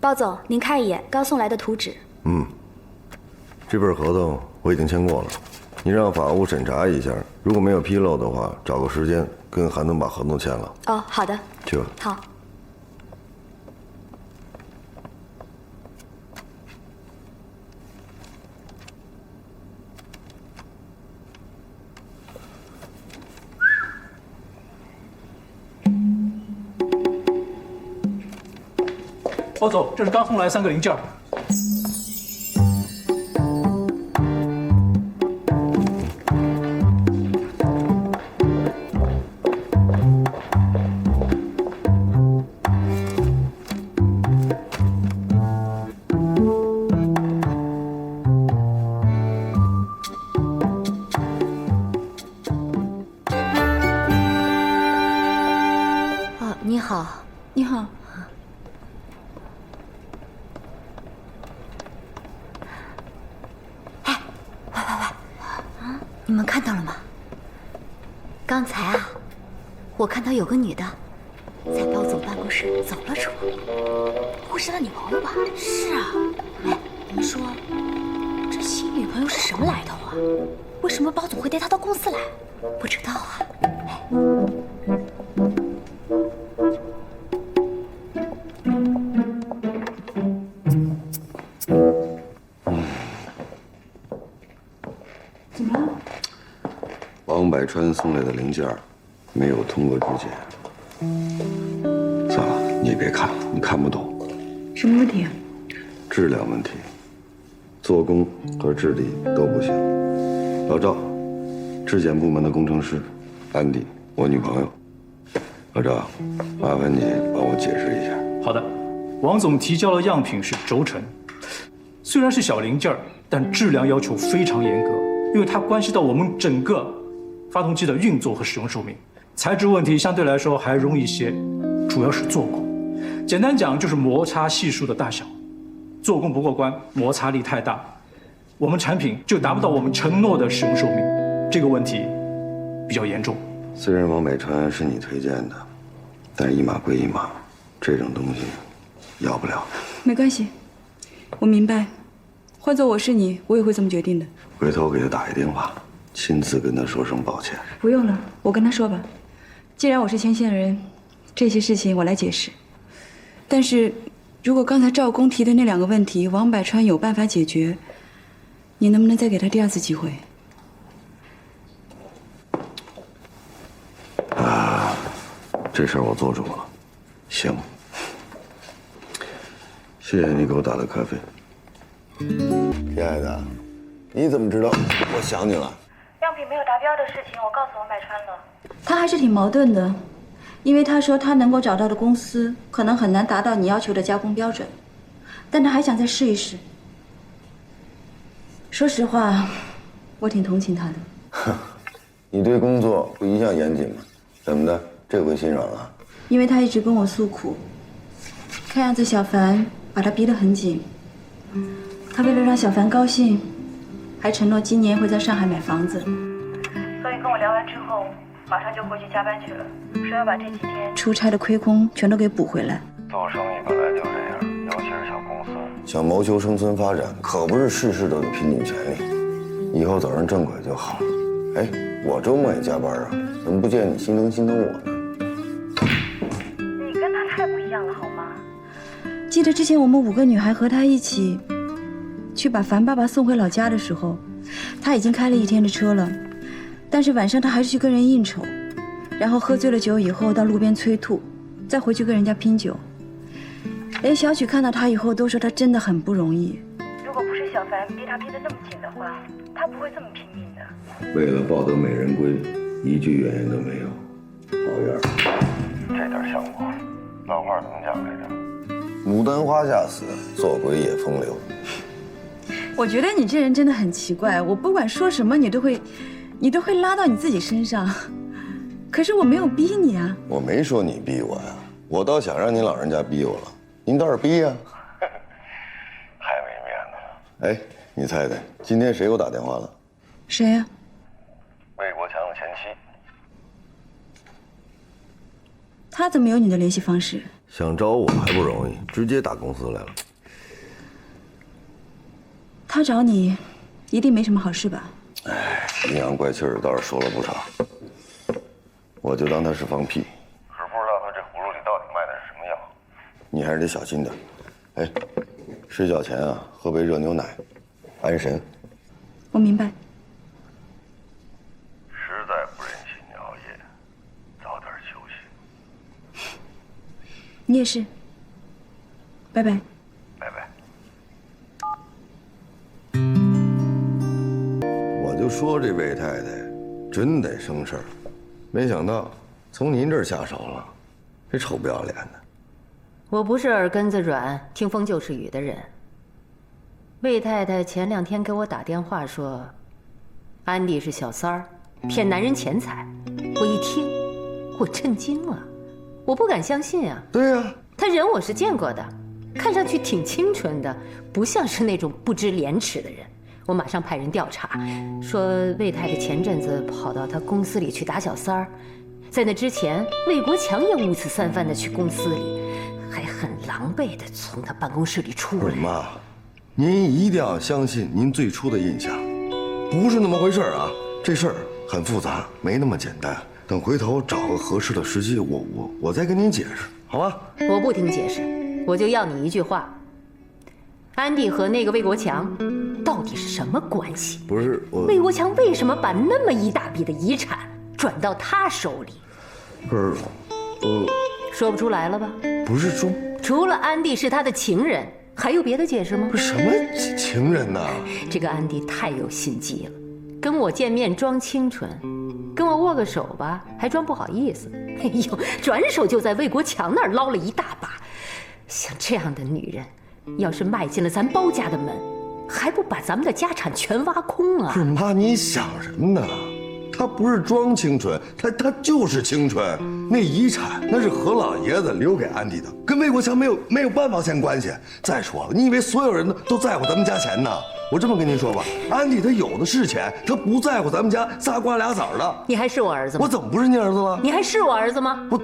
包总，您看一眼刚送来的图纸。这份合同我已经签过了，你让法务审查一下，如果没有纰漏的话，找个时间跟韩东把合同签了。哦，好的。去吧。好。包总，这是刚送来3个零件。你好。你好。你们看到了吗？刚才啊，我看到有个女的在包总办公室走了出来，会是他女朋友吧？是啊。哎，你们说，这新女朋友是什么来头啊？为什么包总会带她到公司来？不知道啊。怎么了？王百川送来的零件没有通过质检。算了，你也别看了，你看不懂。什么问题啊？质量问题，做工和质地都不行。老赵，质检部门的工程师，安迪，我女朋友。老赵，麻烦你帮我解释一下。好的，王总提交的样品是轴承，虽然是小零件，但质量要求非常严格，因为它关系到我们整个发动机的运作和使用寿命。材质问题相对来说还容易些，主要是做工。简单讲就是摩擦系数的大小，做工不过关，摩擦力太大，我们产品就达不到我们承诺的使用寿命，这个问题比较严重。虽然王百川是你推荐的，但一码归一码，这种东西要不了。没关系，我明白。换做我是你，我也会这么决定的。回头给他打一电话，亲自跟他说声抱歉。不用了，我跟他说吧。既然我是牵线人，这些事情我来解释。但是，如果刚才赵工提的那2个问题，王百川有办法解决，你能不能再给他第2次机会？这事儿我做主了。行，谢谢你给我打的咖啡。亲爱的，你怎么知道我想你了？样品没有达标的事情，我告诉王百川了。他还是挺矛盾的，因为他说他能够找到的公司可能很难达到你要求的加工标准，但他还想再试一试。说实话，我挺同情他的。你对工作不一向严谨吗？怎么的，这回心软了？因为他一直跟我诉苦，看样子小凡把他逼得很紧。他为了让小凡高兴，还承诺今年会在上海买房子。所以跟我聊完之后，马上就回去加班去了，说要把这几天出差的亏空全都给补回来。做生意本来就这样，尤其是小公司，想谋求生存发展，可不是事事都得拼尽全力。以后走上正轨就好了。哎，我周末也加班啊，怎么不见你心疼我呢？你跟他太不一样了，好吗？记得之前我们5个女孩和他一起去把樊爸爸送回老家的时候，他已经开了1天的车了，但是晚上他还是去跟人应酬，然后喝醉了酒以后到路边催吐，再回去跟人家拼酒。连小曲看到他以后都说他真的很不容易。如果不是小凡逼他逼得那么紧的话，他不会这么拼命的。为了抱得美人归，一句怨言都没有。好样儿！这点像我。老话怎么讲来着？牡丹花下死，做鬼也风流。我觉得你这人真的很奇怪，我不管说什么你都会拉到你自己身上，可是我没有逼你啊。我没说你逼我呀，我倒想让您老人家逼我了。您倒是逼呀！太没面子了。哎，你猜猜，今天谁给我打电话了？谁呀？魏国强的前妻。他怎么有你的联系方式？想找我还不容易，直接打公司来了。他找你，一定没什么好事吧？哎，阴阳怪气儿倒是说了不少，我就当他是放屁。可是不知道他这葫芦里到底卖的是什么药，你还是得小心点。哎，睡觉前啊，喝杯热牛奶，安神。我明白。实在不忍心你熬夜，早点休息。你也是。拜拜。拜拜。我就说这魏太太真得生事儿，没想到从您这儿下手了，这臭不要脸的。我不是耳根子软、听风就是雨的人。魏太太前2天给我打电话说，安迪是小三儿，骗男人钱财。我一听，我震惊了，我不敢相信啊。对呀，他人我是见过的，看上去挺清纯的，不像是那种不知廉耻的人。我马上派人调查，说魏太太前阵子跑到他公司里去打小三儿，在那之前，魏国强也5次3番的去公司里，还很狼狈的从他办公室里出来。妈，您一定要相信您最初的印象，不是那么回事啊！这事儿很复杂，没那么简单。等回头找个合适的时机，我再跟您解释，好吧？我不听解释，我就要你一句话：安迪和那个魏国强到底是什么关系？不是我，魏国强为什么把那么一大笔的遗产转到他手里？不是，说不出来了吧？不是说，除了安迪是他的情人，还有别的解释吗？不是什么情人呐？这个安迪太有心机了，跟我见面装清纯，跟我握个手吧，还装不好意思。哎呦，转手就在魏国强那儿捞了一大把。像这样的女人，要是迈进了咱包家的门，还不把咱们的家产全挖空啊？不是妈，你想什么呢？他不是装清纯，他就是清纯。那遗产那是何老爷子留给安迪的，跟魏国强没有半毛钱关系。再说了，你以为所有人都在乎咱们家钱呢？我这么跟您说吧，安迪他有的是钱，他不在乎咱们家仨瓜俩枣的。你还是我儿子吗？我怎么不是你儿子了？你还是我儿子吗？我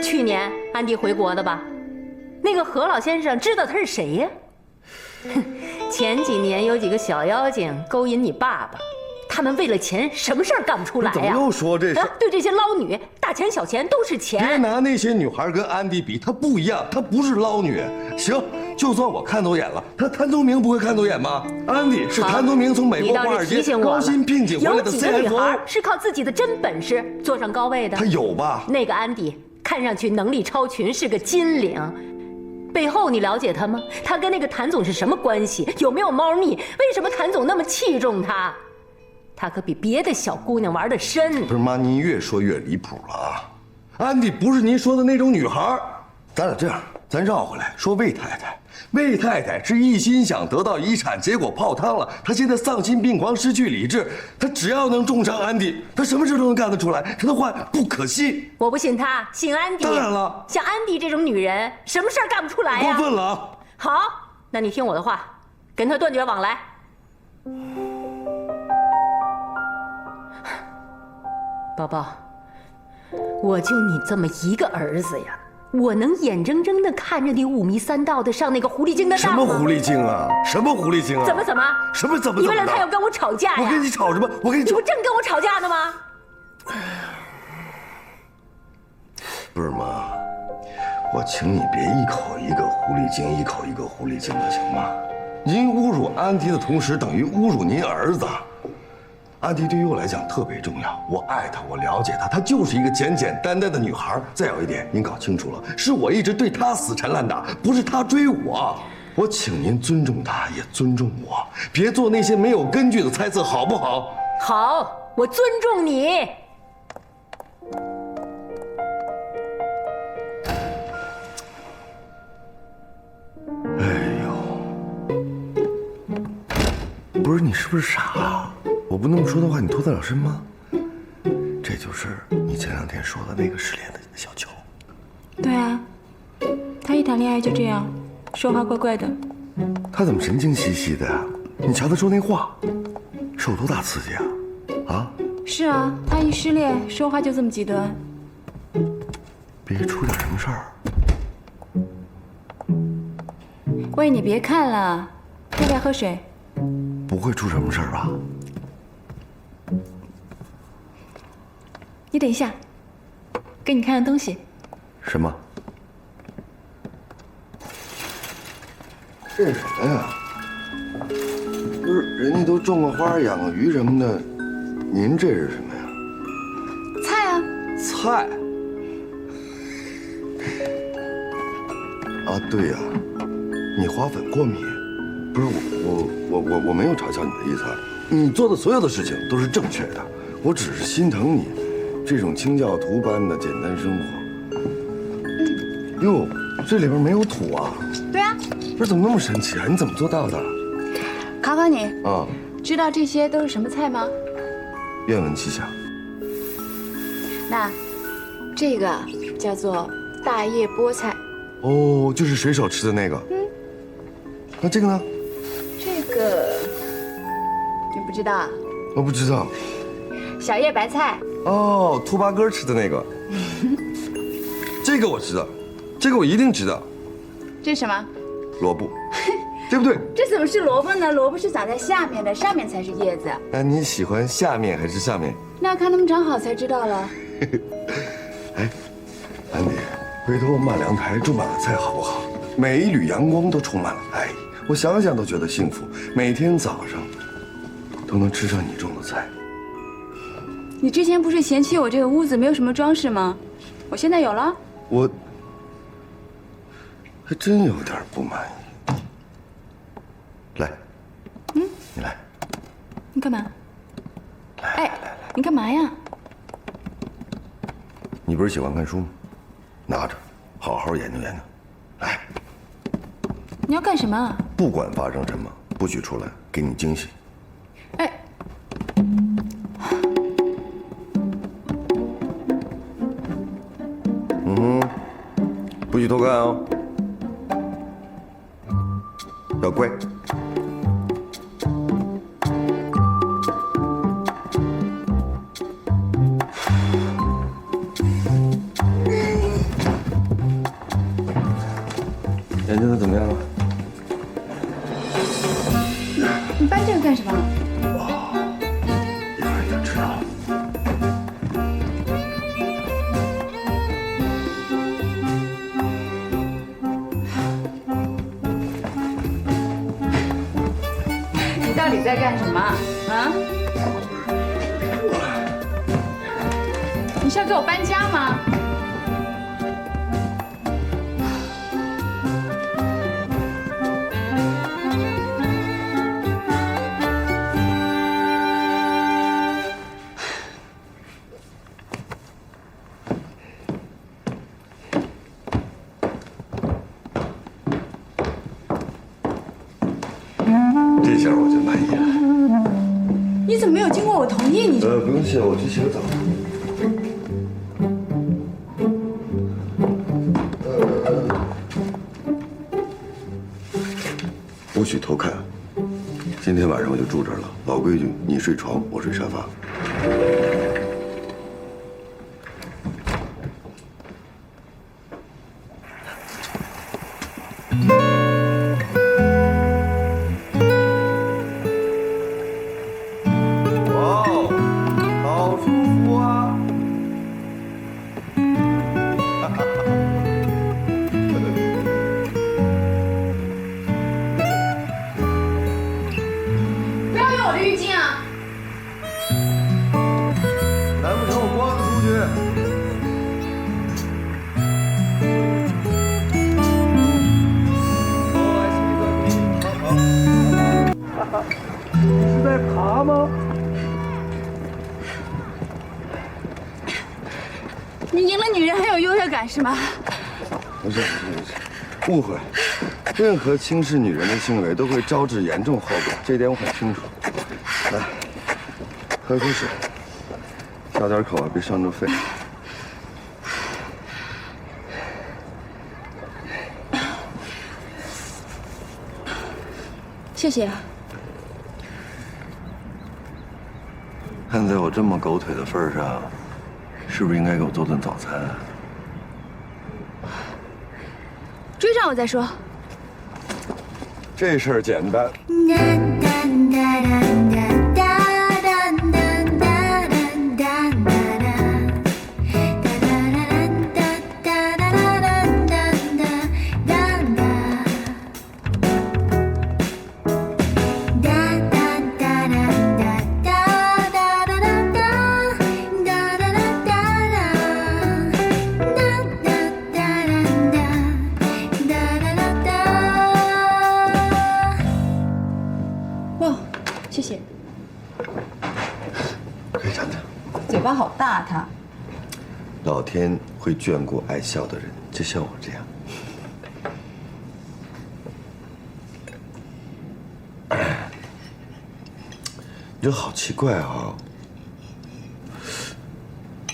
去年安迪回国的吧？那个何老先生知道他是谁呀？哼，前几年有几个小妖精勾引你爸爸。他们为了钱，什么事儿干不出来呀？怎么又说这事？对这些捞女，大钱小钱都是钱。别拿那些女孩跟安迪比，她不一样，她不是捞女。行，就算我看走眼了，她谭宗明不会看走眼吗？安迪是谭宗明从美国华尔街高薪聘请回来的 CFO。有几个女孩是靠自己的真本事坐上高位的？她有吧？那个安迪看上去能力超群，是个金领。背后你了解他吗？他跟那个谭总是什么关系？有没有猫腻？为什么谭总那么器重他？他可比别的小姑娘玩得深。不是妈，您越说越离谱了啊！安迪不是您说的那种女孩。咱俩这样，咱绕回来说魏太太。魏太太是一心想得到遗产，结果泡汤了。她现在丧心病狂，失去理智。她只要能重伤安迪，她什么事都能干得出来。她的话不可信。我不信她，信安迪。当然了，像安迪这种女人，什么事儿干不出来呀？过分了啊！好，那你听我的话，跟她断绝往来。宝宝，我就你这么一个儿子呀，我能眼睁睁地看着你5迷3道的上那个狐狸精的当吗？什么狐狸精啊？什么狐狸精啊？怎么？什么怎么？你为了他要跟我吵架呀？我跟你吵什么？我跟你你不正跟我吵架呢吗？不是妈，我请你别一口一个狐狸精，一口一个狐狸精的，行吗？您侮辱安迪的同时，等于侮辱您儿子。安迪对于我来讲特别重要，我爱她，我了解她，她就是一个简简单单的女孩。再有一点，您搞清楚了，是我一直对她死缠烂打，不是她追我。我请您尊重她，也尊重我，别做那些没有根据的猜测，好不好？好，我尊重你。哎呦，不是你是不是傻啊？我不那么说的话，你脱得了身吗？这就是你前2天说的那个失联的小球。对啊，他一谈恋爱就这样，说话怪怪的。他怎么神经兮兮的呀？你瞧他说那话，受多大刺激啊？啊？是啊，他一失恋，说话就这么极端。别出点什么事儿，喂，你别看了，要不要喝水？不会出什么事儿吧？你等一下，给你看样东西。什么？这是什么呀？不是，人家都种个花、养个鱼什么的，您这是什么呀？菜啊。菜。啊，对呀，你花粉过敏。不是我没有嘲笑你的意思啊，你做的所有的事情都是正确的，我只是心疼你这种清教徒般的简单生活。哟，这里边没有土啊？对啊。不是，怎么那么神奇啊？你怎么做到的？考考你啊，知道这些都是什么菜吗？愿闻其详。那这个叫做大叶菠菜。哦，就是水手吃的那个。那这个呢？这个你不知道啊？我不知道。小叶白菜。哦，兔八哥吃的那个。这个我知道，这个我一定知道。这是什么？萝卜，对不对？这怎么是萝卜呢？萝卜是长在下面的，上面才是叶子。那你喜欢下面还是上面？那要看它们长好才知道了。哎，安迪，回头我们把阳台种满了菜好不好？每一缕阳光都充满了爱，我想想都觉得幸福。每天早上都能吃上你种的菜。你之前不是嫌弃我这个屋子没有什么装饰吗？我现在有了。我还真有点不满意。来，你来。你干嘛？哎，你干嘛呀？你不是喜欢看书吗？拿着，好好研究研究。来，你要干什么？不管发生什么，不许出来，给你惊喜。哎，不许偷看哦，要乖。研究的怎么样了？你搬这个干什么？一会儿你就知道了。你到底在干什么啊？你是要给我搬家吗？这下我就满意了。你怎么没有经过我同意你就？不用谢，我去洗个澡。不许偷看。今天晚上我就住这儿了，老规矩，你睡床，我睡沙发。哇哦，好舒服啊！不要用我的浴巾啊！难不成我光着出去？你是在爬吗？你赢了女人很有优越感是吗？不是，误会。任何轻视女人的行为都会招致严重后果，这点我很清楚。来，喝口水，小点口啊，别伤着肺。谢谢。看在我这么狗腿的份上，是不是应该给我做顿早餐啊？追上我再说。这事儿简单。哇，谢谢。可以站着。嘴巴好大，他。老天会眷顾爱笑的人，就像我这样。你这好奇怪啊！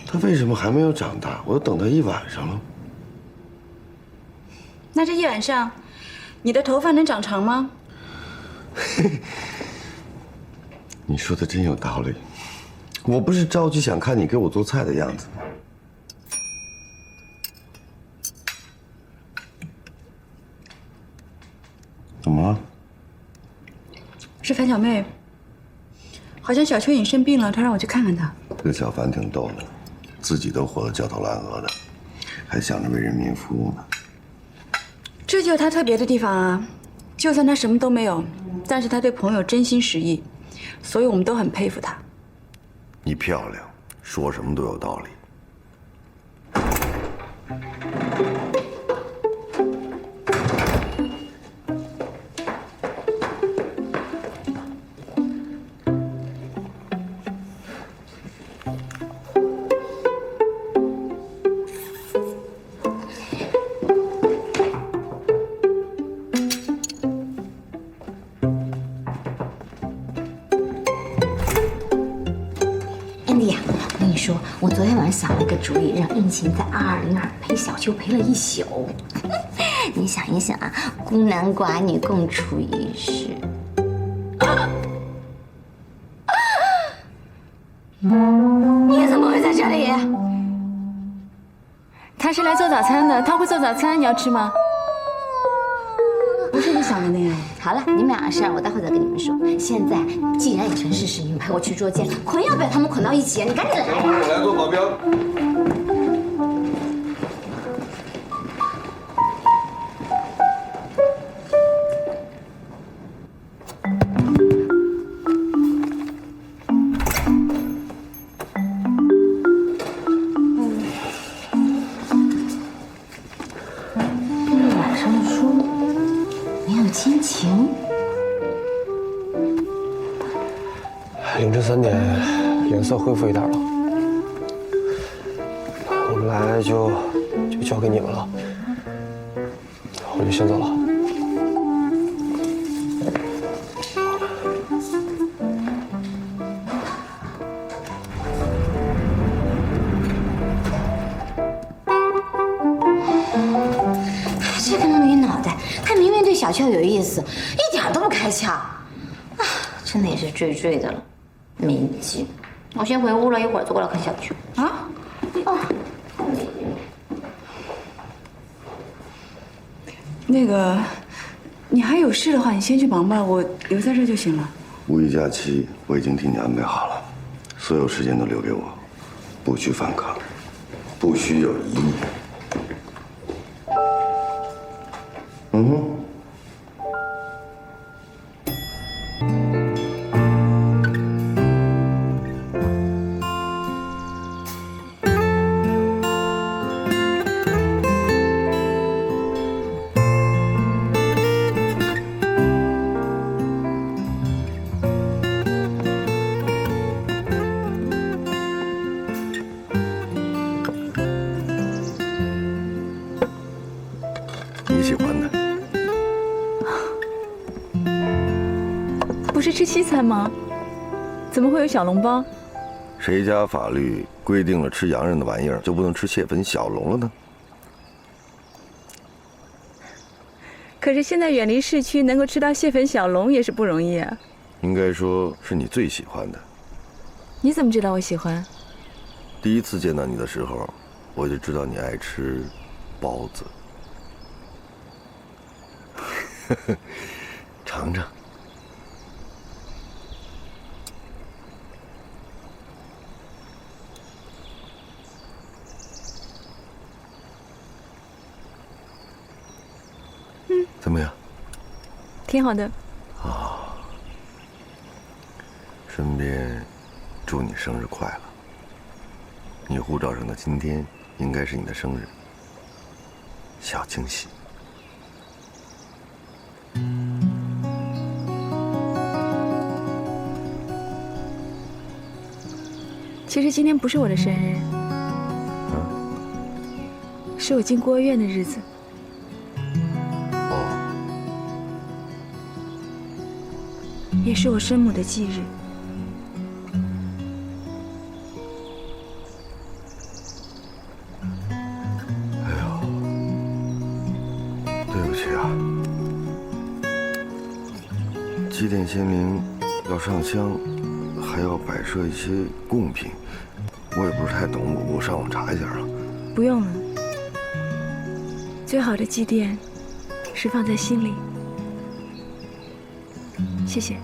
他为什么还没有长大？我都等他一晚上了。那这一晚上，你的头发能长长吗？你说的真有道理。我不是着急想看你给我做菜的样子吗？怎么了？是樊小妹。好像小蚯蚓生病了，她让我去看看她。这个小樊挺逗的，自己都活得焦头烂额的，还想着为人民服务呢。这就是她特别的地方啊！就算她什么都没有，但是她对朋友真心实意，所以我们都很佩服她。你漂亮，说什么都有道理。安迪呀，我跟你说，我昨天晚上想了个主意，让任晴在202陪小秋陪了一宿。你想一想啊，孤男寡女共处一室。你怎么会在这里？他是来做早餐的，他会做早餐，你要吃吗？不是你想的那样。好了，你们俩的事儿我待会再跟你们说。现在既然已成事实，你们陪我去捉奸，捆要不要他们捆到一起？你赶紧来呀！我来做保镖。晚上的书没有亲情。凌晨3点，脸色恢复一点了。我们来就交给你们了，我就先走了。这个没脑袋，他明明对小秋有意思，一点都不开窍。啊，真的也是坠坠的了，没劲。我先回屋了，一会儿就过来看小秋。啊？哦，那个，你还有事的话，你先去忙吧，我留在这就行了。五一假期我已经替你安排好了，所有时间都留给我，不许反抗，不许有疑义。你喜欢的。不是吃西餐吗？怎么会有小笼包？谁家法律规定了吃洋人的玩意儿就不能吃蟹粉小笼了呢？可是现在远离市区，能够吃到蟹粉小笼也是不容易啊。应该说是你最喜欢的。你怎么知道我喜欢？第一次见到你的时候，我就知道你爱吃包子。尝尝。怎么样？挺好的。顺便祝你生日快乐。你护照上的今天应该是你的生日，小惊喜。其实今天不是我的生日，是我进孤儿院的日子。也是我生母的忌日。哎呦，对不起啊！祭奠先灵要上香，还要摆设一些贡品，我也不是太懂，我上网查一下啊。不用了，最好的祭奠是放在心里。谢谢。